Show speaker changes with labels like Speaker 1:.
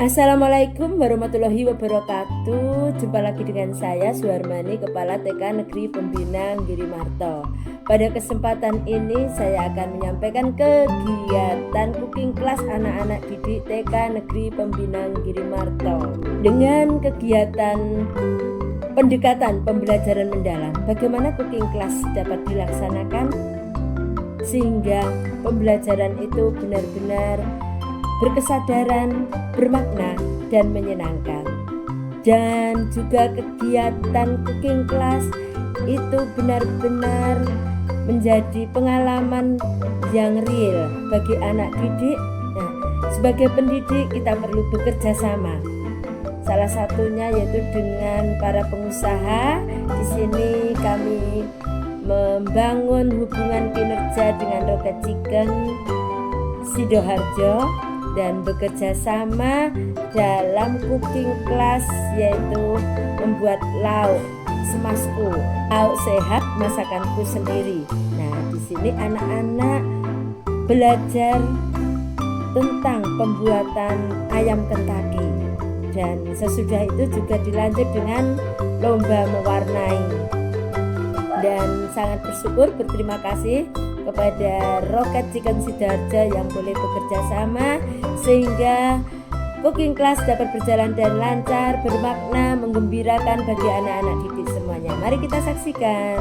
Speaker 1: Assalamualaikum warahmatullahi wabarakatuh. Jumpa lagi dengan saya Suharmani, Kepala TK Negeri Pembina Girimarto. Pada kesempatan ini saya akan menyampaikan kegiatan cooking class anak-anak didik TK Negeri Pembina Girimarto dengan kegiatan pendekatan pembelajaran mendalam. Bagaimana cooking class dapat dilaksanakan sehingga pembelajaran itu benar-benar berkesadaran, bermakna, dan menyenangkan. Dan juga kegiatan cooking class itu benar-benar menjadi pengalaman yang real bagi anak didik. Nah, sebagai pendidik kita perlu bekerja sama. Salah satunya yaitu dengan para pengusaha. Di sini kami membangun hubungan kinerja dengan Rocket Chicken Sidoharjo dan bekerja sama dalam cooking class, yaitu membuat lauk semasku, lauk sehat masakanku sendiri. Nah, di sini anak-anak belajar tentang pembuatan ayam Kentucky, dan sesudah itu juga dilanjut dengan lomba mewarnai. Dan sangat bersyukur, berterima kasih kepada Rocket Chicken Sidoharjo yang boleh bekerja sama sehingga cooking class dapat berjalan dan lancar, bermakna, menggembirakan bagi anak-anak didik semuanya. Mari kita saksikan.